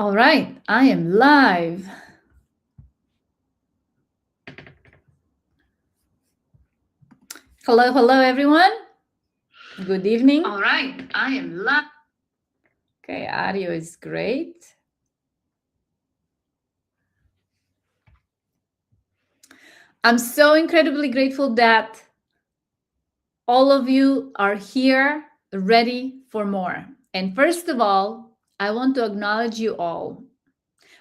All right, I am live. Hello, everyone. Good evening. All right, I am live. Okay, audio is great. I'm so incredibly grateful that all of you are here ready for more. And first of all, I want to acknowledge you all.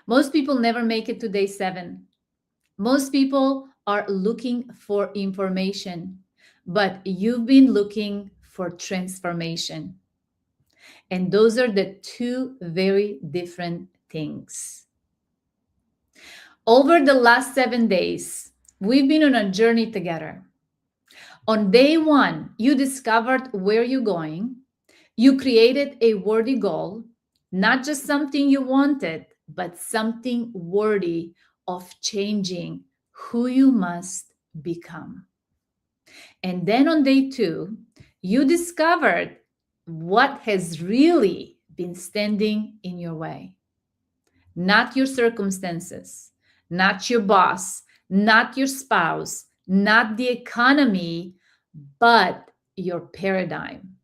Most people never make it to day 7. Most people are looking for information, but you've been looking for transformation. And those are the two very different things. Over the last 7 days, we've been on a journey together. On day 1, you discovered where you're going. You created a worthy goal, not just something you wanted, but something worthy of changing who you must become. And then on day 2, you discovered what has really been standing in your way. Not your circumstances, not your boss, not your spouse, not the economy, but your paradigm.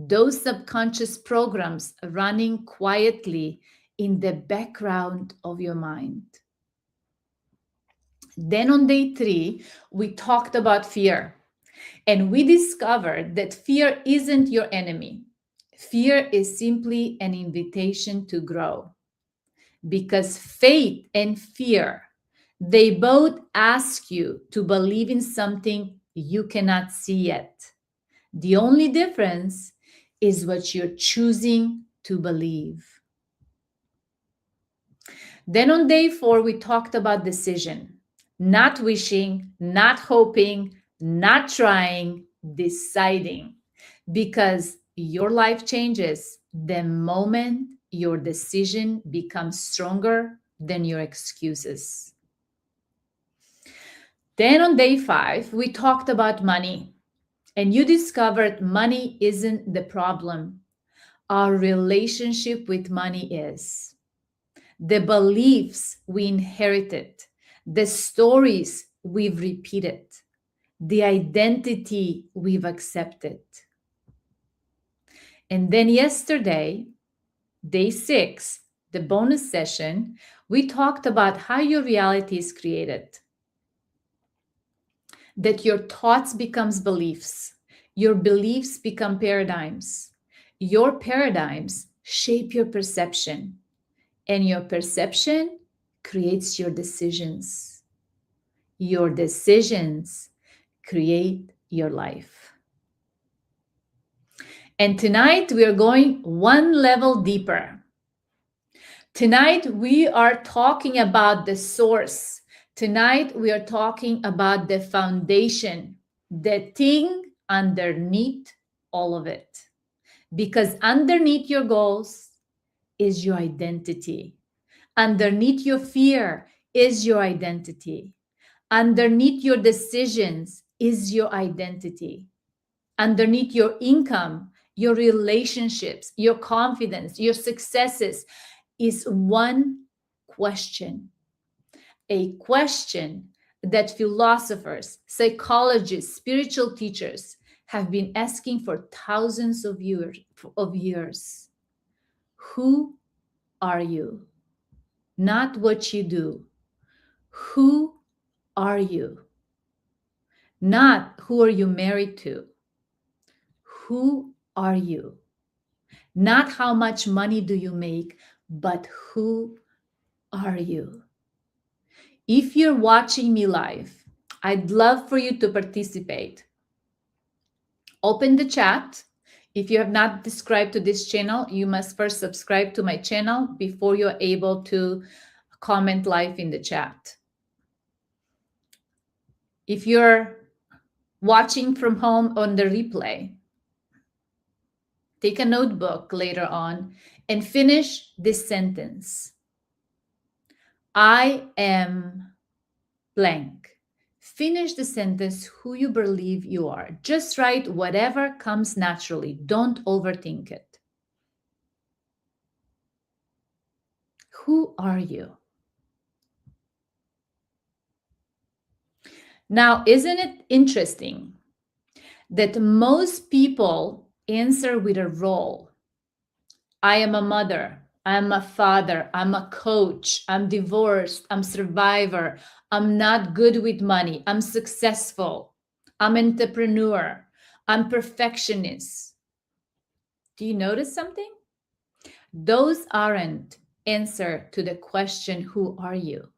Those subconscious programs running quietly in the background of your mind. Then on day 3, we talked about fear. And we discovered that fear isn't your enemy. Fear is simply an invitation to grow. Because faith and fear, they both ask you to believe in something you cannot see yet. The only difference is what you're choosing to believe. Then on day 4, we talked about decision. Not wishing, not hoping, not trying, deciding. Because your life changes the moment your decision becomes stronger than your excuses. Then on day 5, we talked about money. And you discovered money isn't the problem. Our relationship with money is. The beliefs we inherited, the stories we've repeated, the identity we've accepted. And then yesterday, day 6, the bonus session, we talked about how your reality is created. That your thoughts becomes beliefs, your beliefs become paradigms. Your paradigms shape your perception, and your perception creates your decisions. Your decisions create your life. And tonight we are going one level deeper. Tonight we are talking about the source. Tonight we are talking about the foundation, the thing underneath all of it. Because underneath your goals is your identity. Underneath your fear is your identity. Underneath your decisions is your identity. Underneath your income, your relationships, your confidence, your successes is one question. A question that philosophers, psychologists, spiritual teachers have been asking for thousands of years. Who are you? Not what you do. Who are you? Not who are you married to. Who are you? Not how much money do you make, but who are you? If you're watching me live, I'd love for you to participate. Open the chat. If you have not subscribed to this channel, you must first subscribe to my channel before you're able to comment live in the chat. If you're watching from home on the replay, take a notebook later on and finish this sentence. I am blank. Finish the sentence who you believe you are. Just write whatever comes naturally. Don't overthink it. Who are you? Now, isn't it interesting that most people answer with a role? I am a mother. I'm a father. I'm a coach. I'm divorced. I'm survivor. I'm not good with money. I'm successful. I'm entrepreneur. I'm perfectionist. Do you notice something? Those aren't answer to the question, who are you?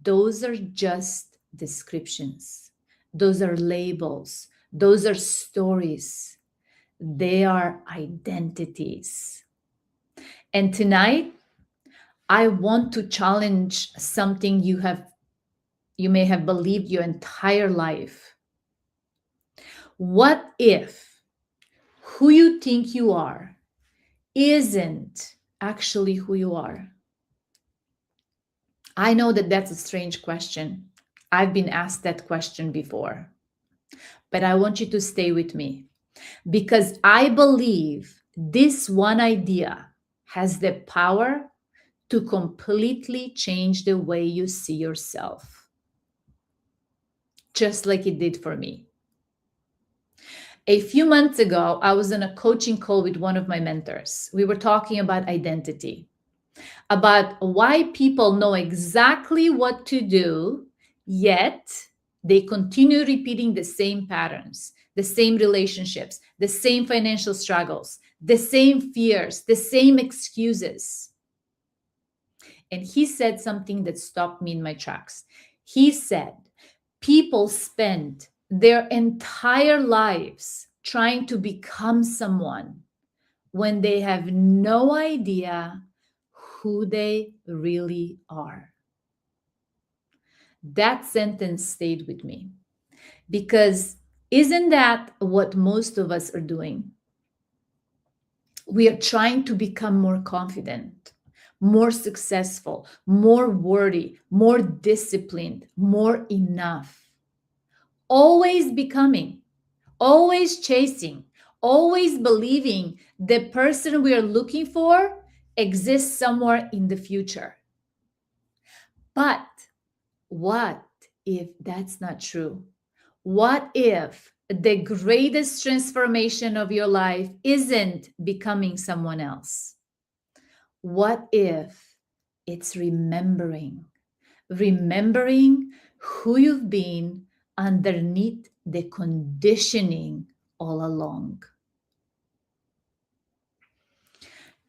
Those are just descriptions. Those are labels. Those are stories. They are identities. And tonight, I want to challenge something you may have believed your entire life. What if who you think you are isn't actually who you are? I know that that's a strange question. I've been asked that question before. But I want you to stay with me because I believe this one idea has the power to completely change the way you see yourself, just like it did for me. A few months ago, I was on a coaching call with one of my mentors. We were talking about identity, about why people know exactly what to do, yet they continue repeating the same patterns, the same relationships, the same financial struggles, the same fears, the same excuses. And he said something that stopped me in my tracks. He said, people spend their entire lives trying to become someone when they have no idea who they really are. That sentence stayed with me because isn't that what most of us are doing? We are trying to become more confident, more successful, more worthy, more disciplined, more enough. Always becoming, always chasing, always believing the person we are looking for exists somewhere in the future. But what if that's not true? What if the greatest transformation of your life isn't becoming someone else? What if it's remembering who you've been underneath the conditioning all along?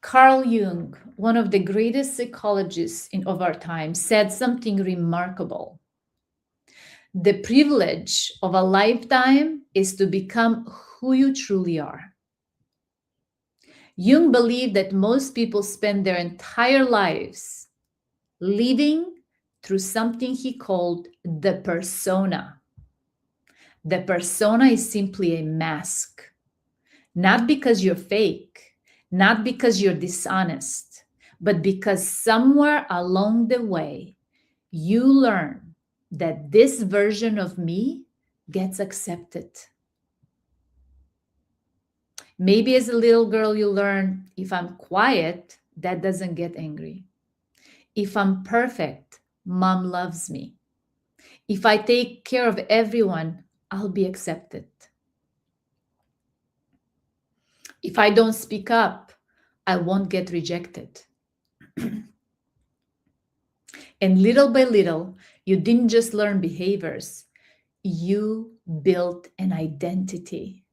Carl Jung, one of the greatest psychologists of our time, said something remarkable. The privilege of a lifetime is to become who you truly are. Jung believed that most people spend their entire lives living through something he called the persona. The persona is simply a mask, not because you're fake, not because you're dishonest, but because somewhere along the way, you learn that this version of me gets accepted. Maybe as a little girl, you learn if I'm quiet, dad doesn't get angry. If I'm perfect, mom loves me. If I take care of everyone, I'll be accepted. If I don't speak up, I won't get rejected. And little by little, you didn't just learn behaviors, you built an identity.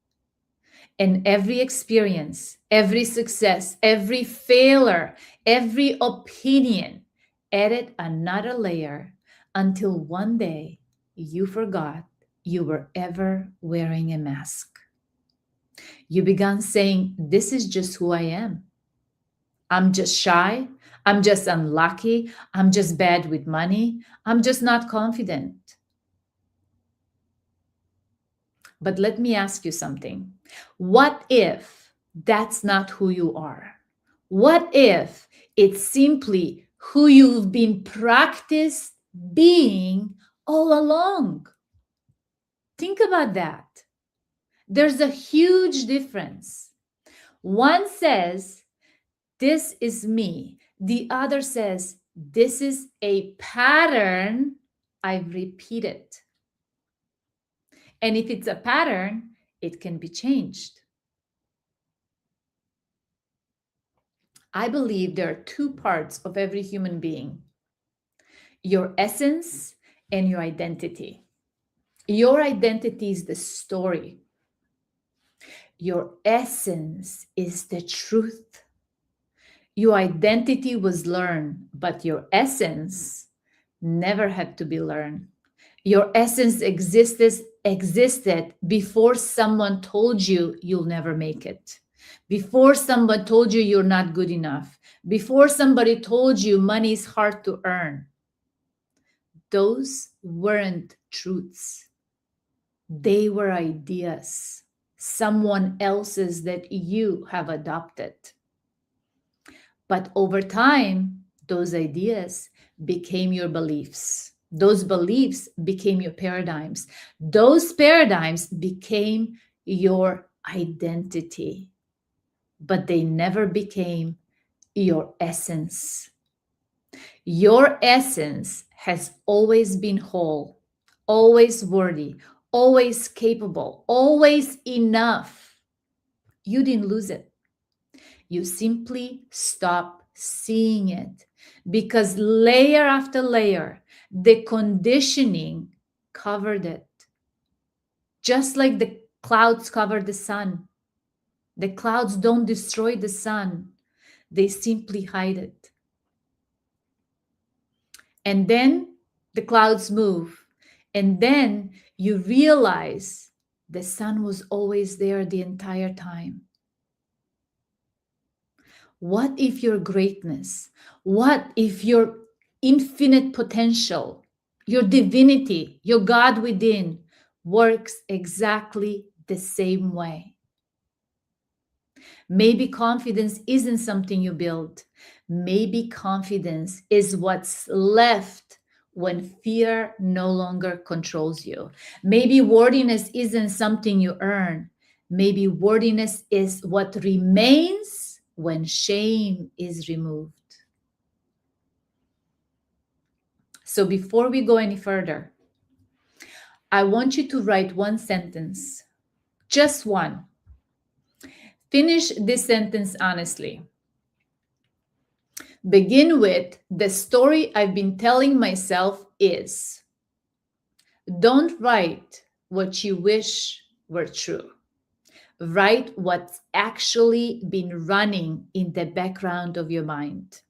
And every experience, every success, every failure, every opinion added another layer until one day you forgot you were ever wearing a mask. You began saying, this is just who I am. I'm just shy. I'm just unlucky. I'm just bad with money. I'm just not confident. But let me ask you something. What if that's not who you are? What if it's simply who you've been practiced being all along? Think about that. There's a huge difference. One says, this is me. The other says, this is a pattern I've repeated. And if it's a pattern, it can be changed. I believe there are two parts of every human being: your essence and your identity. Your identity is the story. Your essence is the truth. Your identity was learned, but your essence never had to be learned. Your essence existed before someone told you you'll never make it, before someone told you you're not good enough, before somebody told you money is hard to earn. Those weren't truths. They were ideas, someone else's that you have adopted. But over time, those ideas became your beliefs. Those beliefs became your paradigms. Those paradigms became your identity, but they never became your essence. Your essence has always been whole, always worthy, always capable, always enough. You didn't lose it. You simply stop seeing it because layer after layer, the conditioning covered it. Just like the clouds cover the sun. The clouds don't destroy the sun, they simply hide it. And then the clouds move. And then you realize the sun was always there the entire time. What if your greatness, what if your infinite potential, your divinity, your God within works exactly the same way? Maybe confidence isn't something you build. Maybe confidence is what's left when fear no longer controls you. Maybe worthiness isn't something you earn. Maybe worthiness is what remains when shame is removed. So before we go any further, I want you to write one sentence, just one. Finish this sentence honestly. Begin with, the story I've been telling myself is. Don't write what you wish were true. Write what's actually been running in the background of your mind.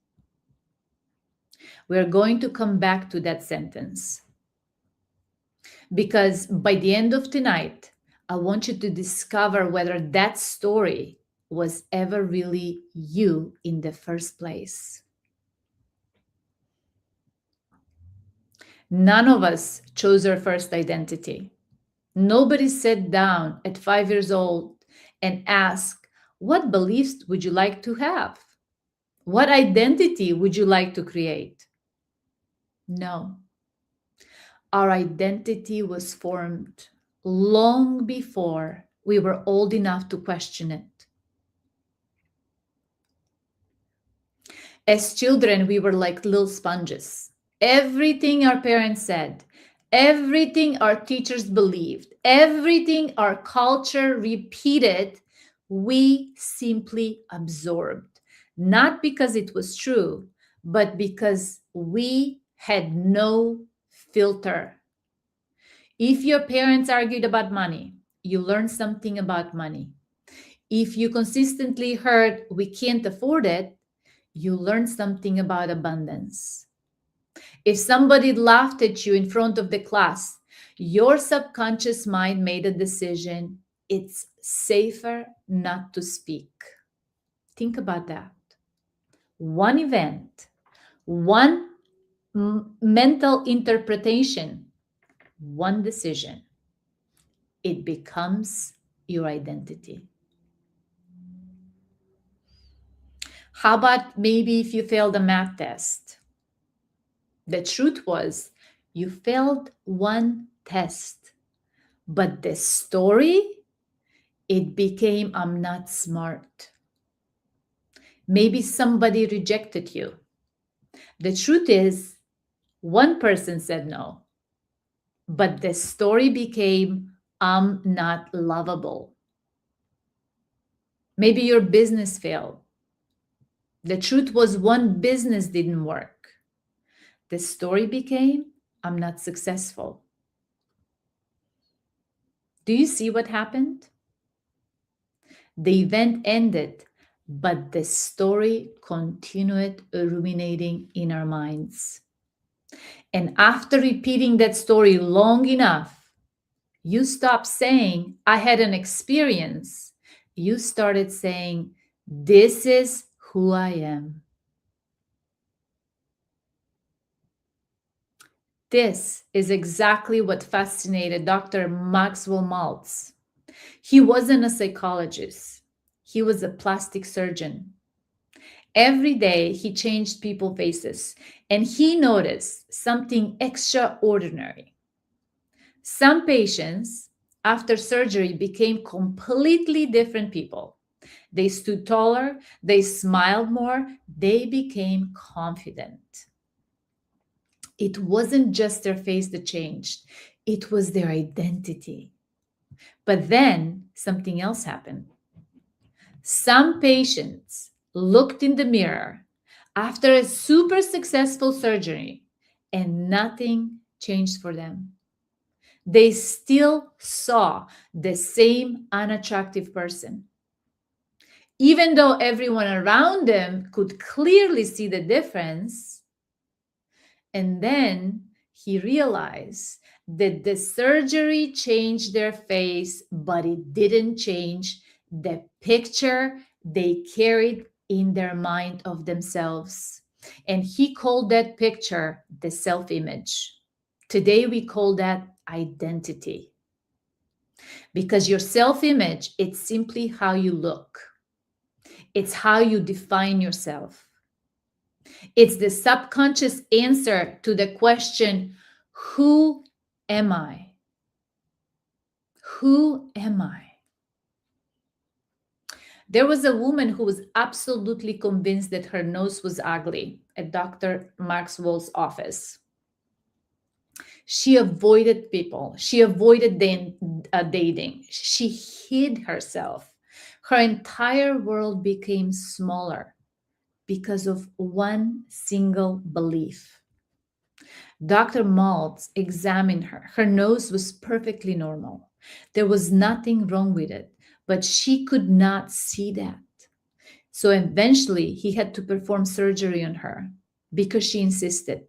We're going to come back to that sentence because by the end of tonight, I want you to discover whether that story was ever really you in the first place. None of us chose our first identity. Nobody sat down at 5 years old and asked, what beliefs would you like to have? What identity would you like to create? No. Our identity was formed long before we were old enough to question it. As children, we were like little sponges. Everything our parents said, everything our teachers believed, everything our culture repeated, we simply absorbed. Not because it was true, but because we had no filter. If your parents argued about money, you learned something about money. If you consistently heard, we can't afford it, you learn something about abundance. If somebody laughed at you in front of the class, your subconscious mind made a decision. It's safer not to speak. Think about that. One event, one mental interpretation, one decision. It becomes your identity. How about maybe if you failed a math test? The truth was you failed one test, but the story, it became I'm not smart. Maybe somebody rejected you. The truth is, one person said no, but the story became, I'm not lovable. Maybe your business failed. The truth was, one business didn't work. The story became, I'm not successful. Do you see what happened? The event ended, but the story continued ruminating in our minds. And after repeating that story long enough, you stopped saying, I had an experience. You started saying, this is who I am. This is exactly what fascinated Dr. Maxwell Maltz. He wasn't a psychologist. He was a plastic surgeon. Every day he changed people's faces, and he noticed something extraordinary. Some patients, after surgery, became completely different people. They stood taller, they smiled more, they became confident. It wasn't just their face that changed, it was their identity. But then something else happened. Some patients looked in the mirror after a super successful surgery and nothing changed for them. They still saw the same unattractive person. Even though everyone around them could clearly see the difference. And then he realized that the surgery changed their face, but it didn't change the picture they carried in their mind of themselves. And he called that picture the self-image. Today we call that identity. Because your self-image, it's simply how you look. It's how you define yourself. It's the subconscious answer to the question, who am I? Who am I? There was a woman who was absolutely convinced that her nose was ugly at Dr. Maxwell's office. She avoided people. She avoided dating. She hid herself. Her entire world became smaller because of one single belief. Dr. Maltz examined her. Her nose was perfectly normal. There was nothing wrong with it, but she could not see that. So eventually, he had to perform surgery on her because she insisted.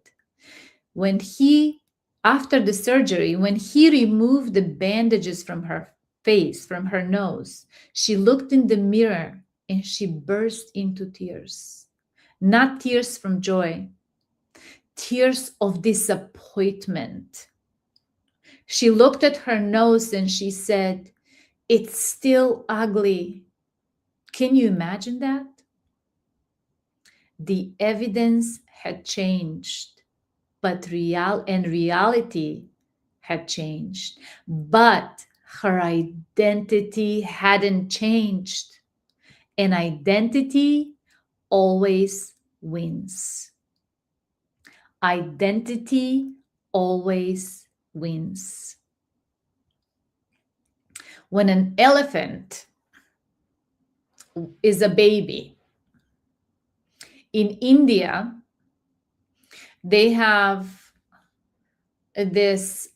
After the surgery, when he removed the bandages from her face, from her nose, she looked in the mirror and she burst into tears. Not tears from joy, tears of disappointment. She looked at her nose and she said, it's still ugly. Can you imagine that? The evidence had changed, but reality had changed. But her identity hadn't changed. And identity always wins. Identity always wins. When an elephant is a baby, in India, they have this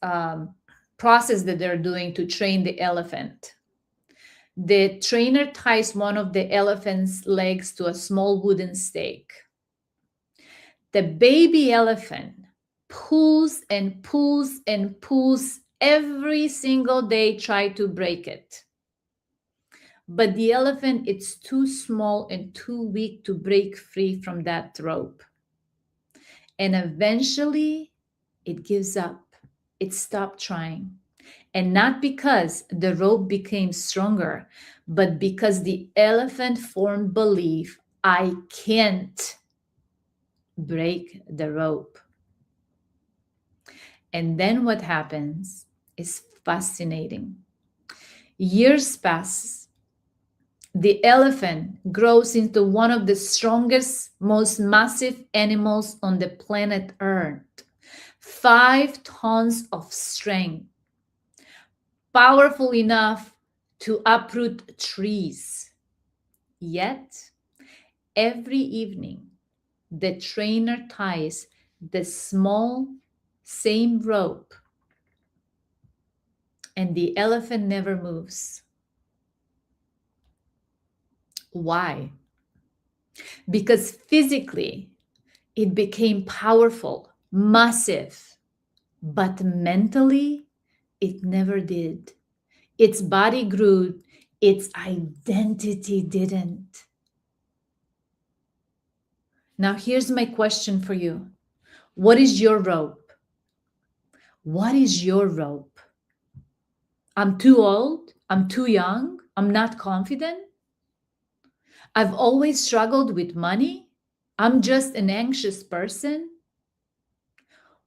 process that they're doing to train the elephant. The trainer ties one of the elephant's legs to a small wooden stake. The baby elephant pulls and pulls and pulls every single day, try to break it. But the elephant, it's too small and too weak to break free from that rope. And eventually it gives up. It stopped trying. And not because the rope became stronger, but because the elephant formed belief, I can't break the rope. And then what happens is fascinating. Years pass. The elephant grows into one of the strongest, most massive animals on the planet Earth. 5 tons of strength, powerful enough to uproot trees. Yet, every evening, the trainer ties the small, same rope, and the elephant never moves. Why? Because physically, it became powerful, massive, but mentally, it never did. Its body grew, its identity didn't. Now, here's my question for you. What is your rope? What is your rope? I'm too old. I'm too young. I'm not confident. I've always struggled with money. I'm just an anxious person.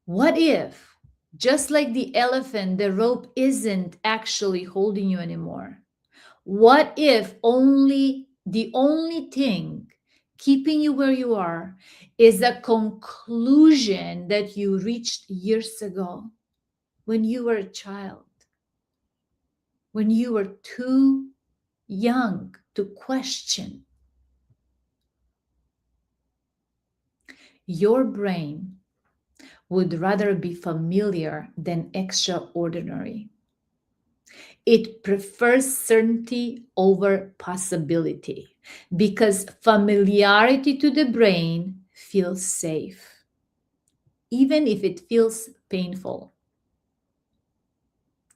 What if, just like the elephant, the rope isn't actually holding you anymore? What if the only thing keeping you where you are is a conclusion that you reached years ago when you were a child, when you were too young to question? Your brain would rather be familiar than extraordinary. It prefers certainty over possibility because familiarity to the brain feels safe, even if it feels painful.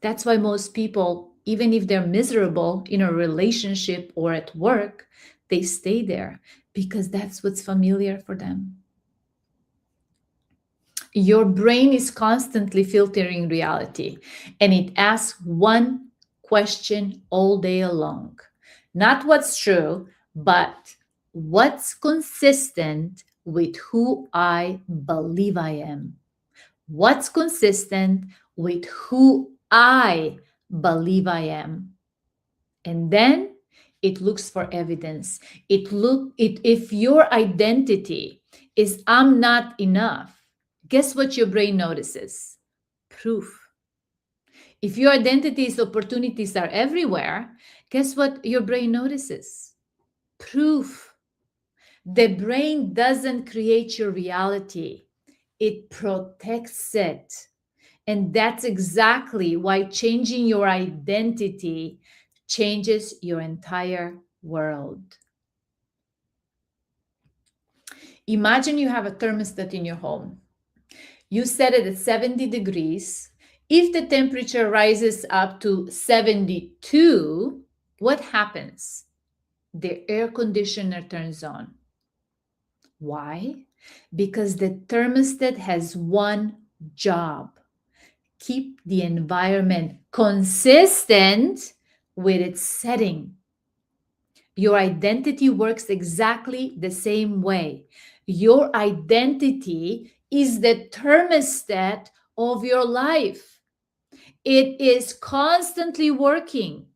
That's why most people, even if they're miserable in a relationship or at work, they stay there because that's what's familiar for them. Your brain is constantly filtering reality, and it asks one question all day long. Not what's true, but what's consistent with who I believe I am. What's consistent with who I believe I am. And then it looks for evidence. If your identity is I'm not enough, guess what your brain notices? Proof. If your identity's opportunities are everywhere, guess what your brain notices? Proof. The brain doesn't create your reality, it protects it. And that's exactly why changing your identity changes your entire world. Imagine you have a thermostat in your home. You set it at 70 degrees. If the temperature rises up to 72, what happens? The air conditioner turns on. Why? Because the thermostat has one job: keep the environment consistent with its setting. Your identity works exactly the same way. Your identity is the thermostat of your life. It is constantly working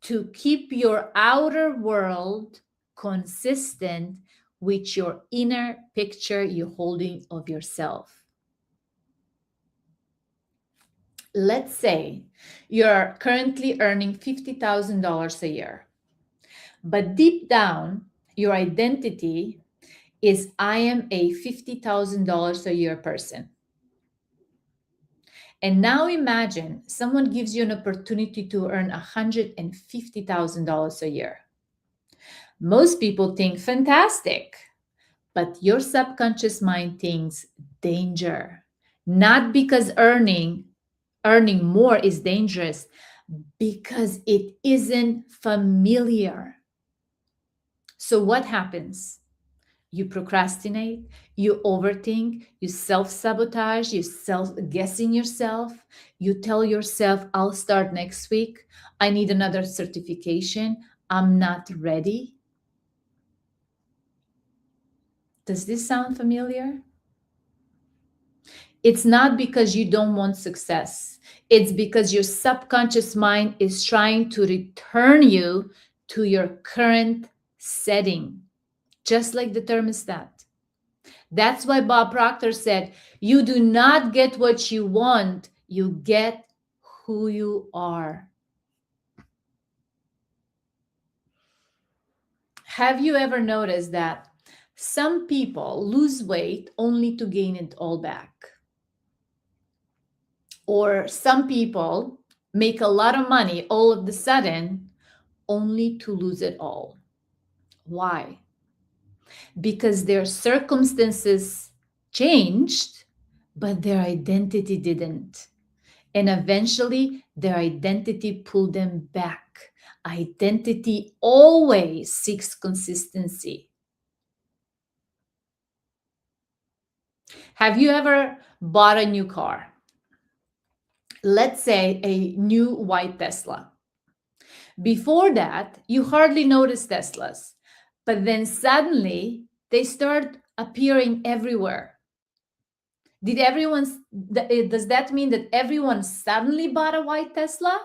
to keep your outer world consistent with your inner picture you're holding of yourself. Let's say you're currently earning $50,000 a year, but deep down, your identity is I am a $50,000 a year person. And now imagine someone gives you an opportunity to earn $150,000 a year. Most people think fantastic, but your subconscious mind thinks danger. Not because earning more is dangerous, because it isn't familiar. So what happens? You procrastinate, you overthink, you self-sabotage, you self-guessing yourself. You tell yourself, I'll start next week. I need another certification. I'm not ready. Does this sound familiar? It's not because you don't want success. It's because your subconscious mind is trying to return you to your current setting, just like the thermostat. That's why Bob Proctor said, you do not get what you want, you get who you are. Have you ever noticed that some people lose weight only to gain it all back? Or some people make a lot of money all of a sudden only to lose it all. Why? Because their circumstances changed, but their identity didn't. And eventually, their identity pulled them back. Identity always seeks consistency. Have you ever bought a new car? Let's say a new white Tesla. Before that, you hardly noticed Teslas, but then suddenly they start appearing everywhere. Does that mean that everyone suddenly bought a white Tesla?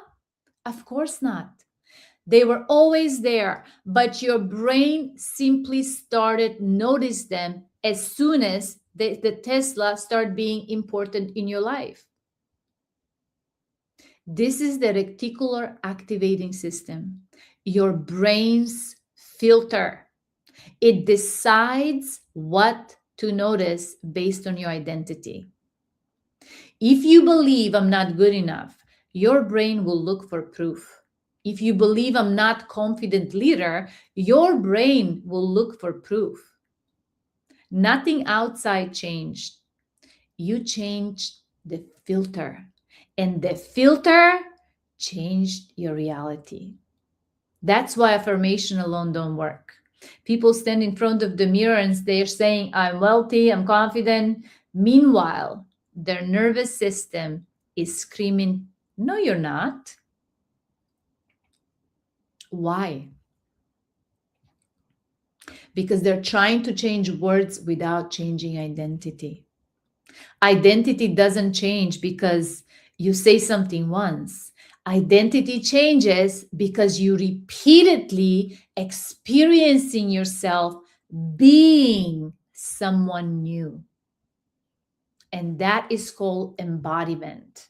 Of course not. They were always there, but your brain simply started notice them as soon as the Tesla started being important in your life. This is the reticular activating system, your brain's filter. It decides what to notice based on your identity. If you believe I'm not good enough, your brain will look for proof. If you believe I'm not confident leader, your brain will look for proof. Nothing outside changed. You changed the filter, and the filter changed your reality. That's why affirmation alone don't work. People stand in front of the mirror and they're saying, I'm wealthy, I'm confident. Meanwhile, their nervous system is screaming, no, you're not. Why? Because they're trying to change words without changing identity. Identity doesn't change because you say something once. Identity changes because you repeatedly experiencing yourself being someone new. And that is called embodiment.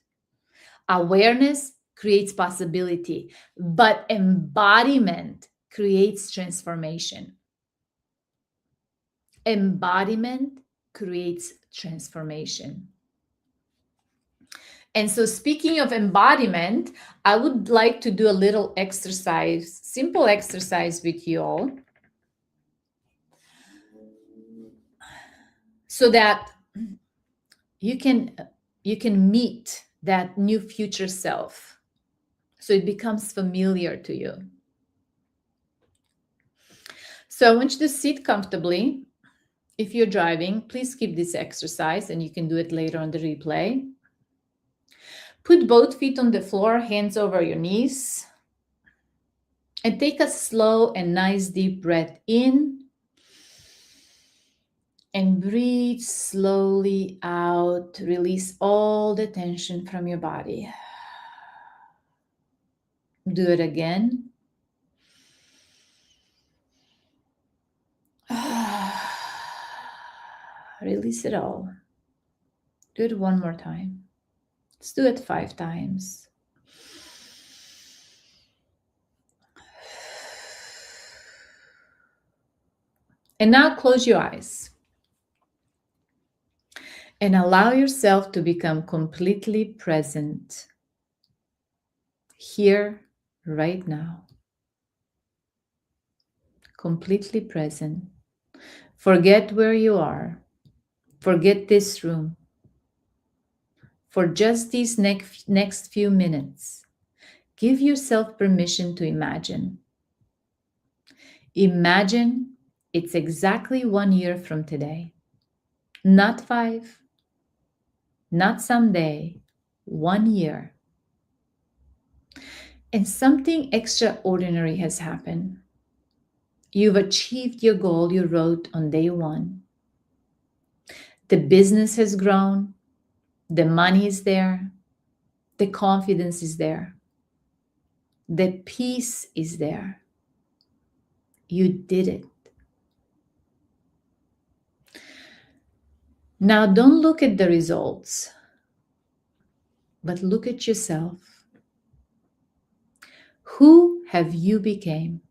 Awareness creates possibility, but embodiment creates transformation. Embodiment creates transformation. And so, speaking of embodiment, I would like to do a little exercise, simple exercise with you all, so that you can meet that new future self, so it becomes familiar to you. So I want you to sit comfortably. If you're driving, please skip this exercise and you can do it later on the replay. Put both feet on the floor, hands over your knees, and take a slow and nice deep breath in, and breathe slowly out. Release all the tension from your body. Do it again. Release it all. Do it one more time. Let's do it 5 times. And now close your eyes and allow yourself to become completely present here, right now. Completely present. Forget where you are. Forget this room. For just these next few minutes, give yourself permission to imagine. Imagine it's exactly 1 year from today. Not 5, not someday, 1 year. And something extraordinary has happened. You've achieved your goal you wrote on day 1. The business has grown. The money is there. The confidence is there. The peace is there. You did it. Now don't look at the results, but look at yourself. Who have you become?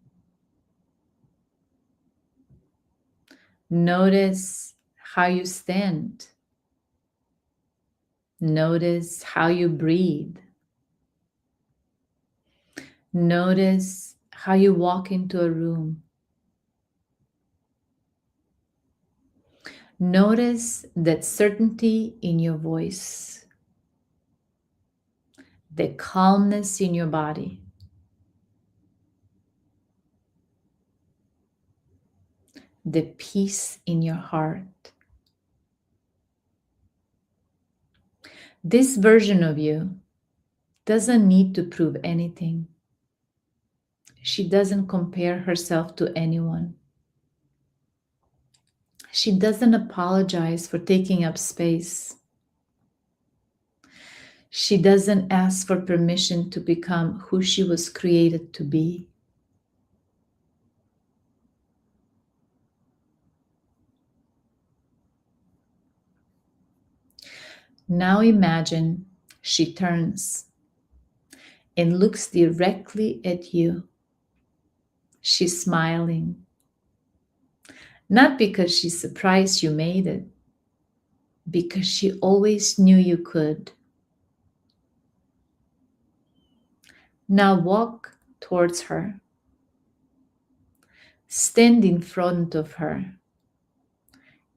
Notice how you stand. Notice how you breathe. Notice how you walk into a room. Notice that certainty in your voice, the calmness in your body, the peace in your heart. This version of you doesn't need to prove anything. She doesn't compare herself to anyone. She doesn't apologize for taking up space. She doesn't ask for permission to become who she was created to be. Now imagine she turns and looks directly at you. She's smiling. Not because she's surprised you made it, because she always knew you could. Now walk towards her. Stand in front of her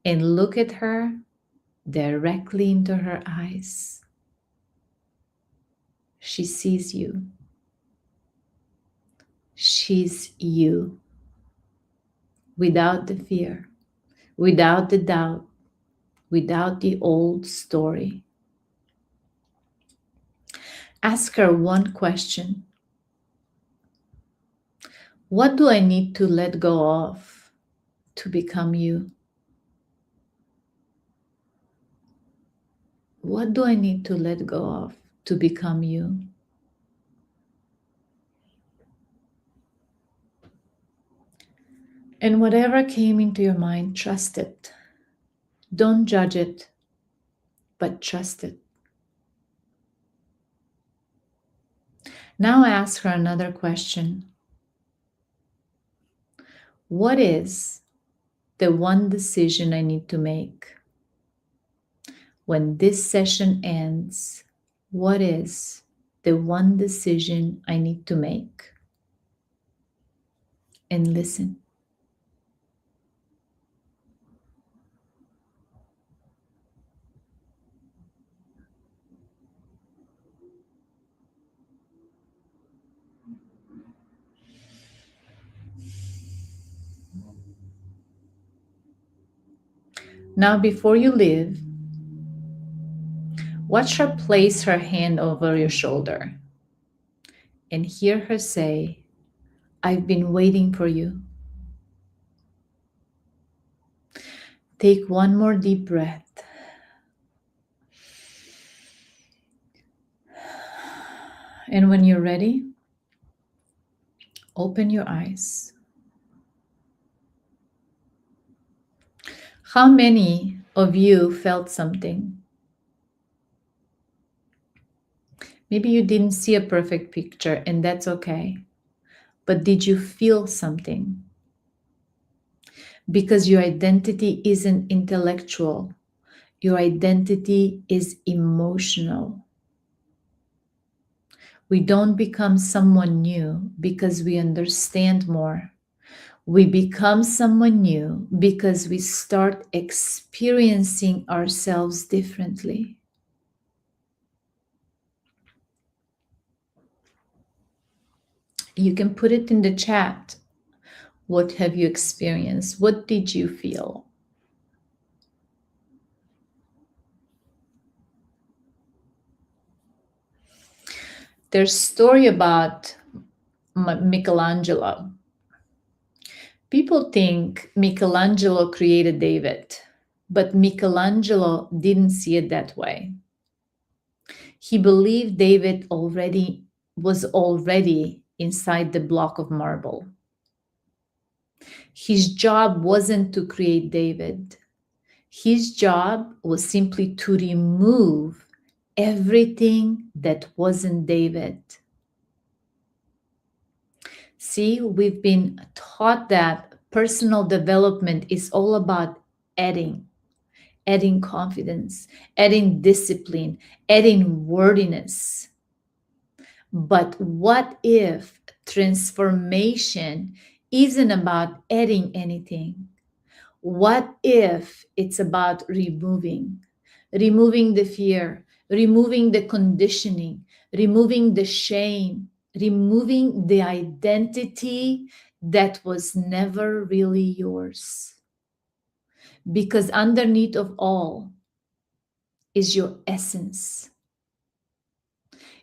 and look at her directly into her eyes. She sees you. She's you. Without the fear, without the doubt, without the old story. Ask her one question. What do I need to let go of to become you? What do I need to let go of to become you? And whatever came into your mind, trust it. Don't judge it, but trust it. Now ask her another question. What is the one decision I need to make? When this session ends, what is the one decision I need to make? And listen. Now, before you leave, watch her place her hand over your shoulder and hear her say, I've been waiting for you. Take one more deep breath. And when you're ready, open your eyes. How many of you felt something? Maybe you didn't see a perfect picture, and that's okay. But did you feel something? Because your identity isn't intellectual. Your identity is emotional. We don't become someone new because we understand more. We become someone new because we start experiencing ourselves differently. You can put it in the chat. What have you experienced? What did you feel? There's a story about Michelangelo. People think Michelangelo created David, but Michelangelo didn't see it that way. He believed David was already inside the block of marble. His job wasn't to create David. His job was simply to remove everything that wasn't David. See, we've been taught that personal development is all about adding confidence, adding discipline, adding worthiness. But what if transformation isn't about adding anything? What if it's about removing the fear, removing the conditioning, removing the shame, removing the identity that was never really yours? Because underneath of all is your essence.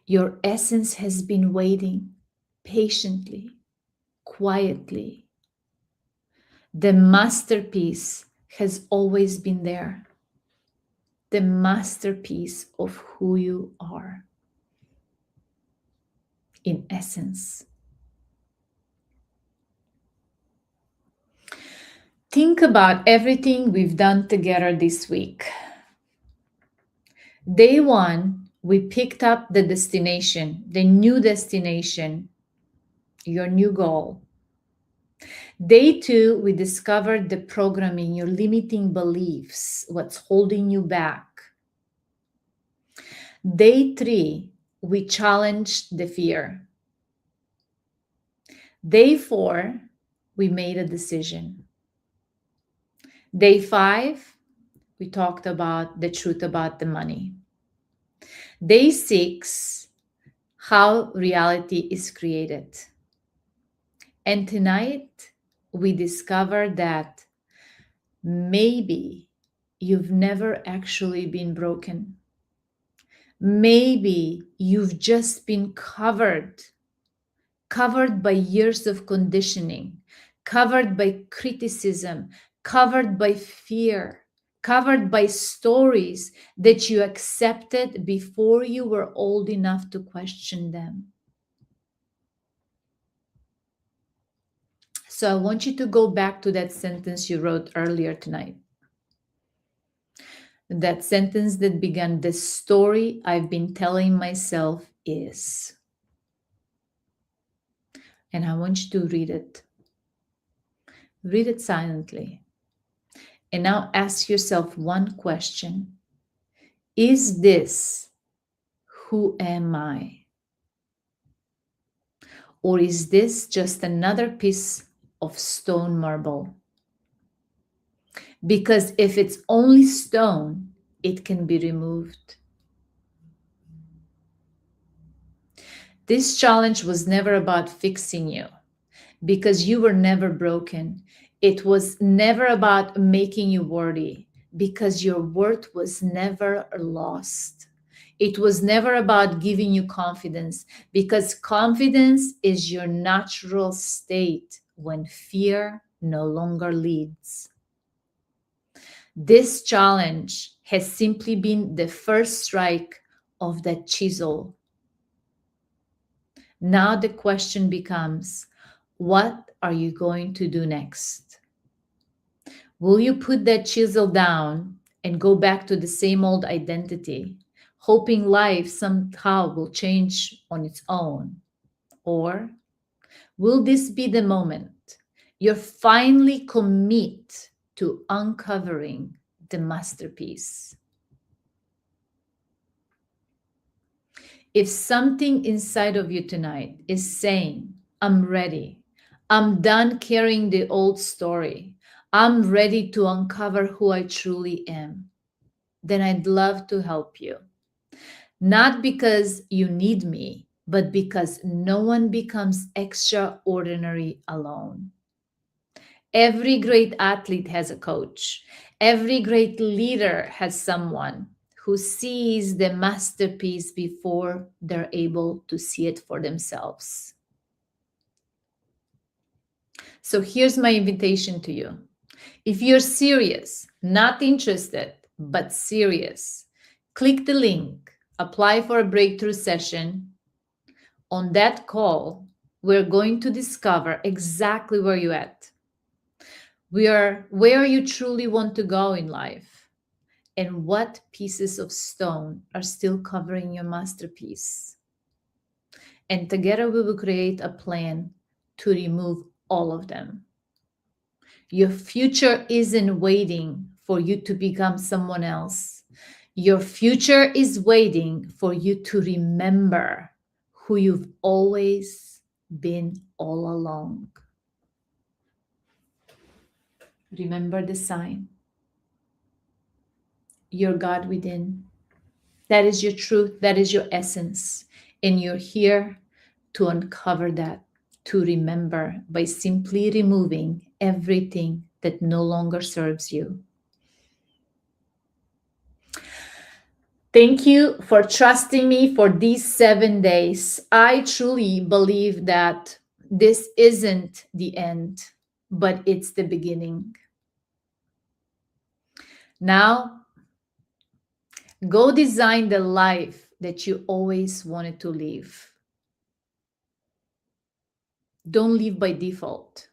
Your essence has been waiting patiently, quietly. The masterpiece has always been there. The masterpiece of who you are, in essence. Think about everything we've done together this week. Day one, we picked up the destination, the new destination, your new goal. Day two, we discovered the programming, your limiting beliefs, what's holding you back. Day three, we challenged the fear. Day four, we made a decision. Day five, we talked about the truth about the money. Day six, how reality is created. And tonight, we discovered that maybe you've never actually been broken. Maybe you've just been covered by years of conditioning, covered by criticism, covered by fear, covered by stories that you accepted before you were old enough to question them. So I want you to go back to that sentence you wrote earlier tonight. That sentence that began, "The story I've been telling myself is." And I want you to read it. Read it silently. And now ask yourself one question. Is this who am I? Or is this just another piece of stone marble? Because if it's only stone, it can be removed. This challenge was never about fixing you, because you were never broken. It was never about making you worthy, because your worth was never lost. It was never about giving you confidence, because confidence is your natural state when fear no longer leads. This challenge has simply been the first strike of that chisel. Now the question becomes, what are you going to do next? Will you put that chisel down and go back to the same old identity, hoping life somehow will change on its own? Or will this be the moment you finally commit to uncovering the masterpiece? If something inside of you tonight is saying, "I'm ready, I'm done carrying the old story, I'm ready to uncover who I truly am," then I'd love to help you. Not because you need me, but because no one becomes extraordinary alone. Every great athlete has a coach. Every great leader has someone who sees the masterpiece before they're able to see it for themselves. So here's my invitation to you. If you're serious, not interested, but serious, click the link, apply for a breakthrough session. On that call, we're going to discover exactly where you're at. where you truly want to go in life, and what pieces of stone are still covering your masterpiece. And together we will create a plan to remove all of them. Your future isn't waiting for you to become someone else. Your future is waiting for you to remember who you've always been all along. Remember the sign. Your God within. That is your truth. That is your essence. And you're here to uncover that, to remember by simply removing everything that no longer serves you. Thank you for trusting me for these 7 days. I truly believe that this isn't the end, but it's the beginning. Now, go design the life that you always wanted to live. Don't live by default.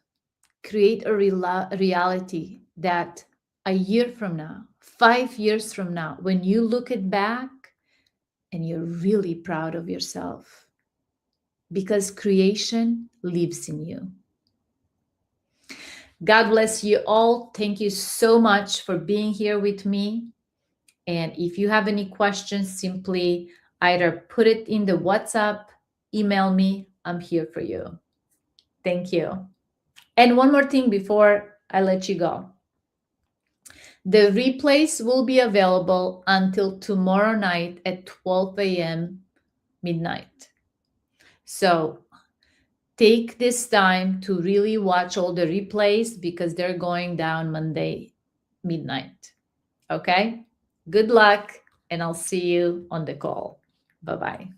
Create a reality that a year from now, 5 years from now, when you look it back and you're really proud of yourself, because creation lives in you. God bless you all. Thank you so much for being here with me. And if you have any questions, simply either put it in the WhatsApp, email me. I'm here for you. Thank you. And one more thing before I let you go. The replays will be available until tomorrow night at 12 a.m. midnight. So take this time to really watch all the replays because they're going down Monday midnight. Okay? Good luck, and I'll see you on the call. Bye-bye.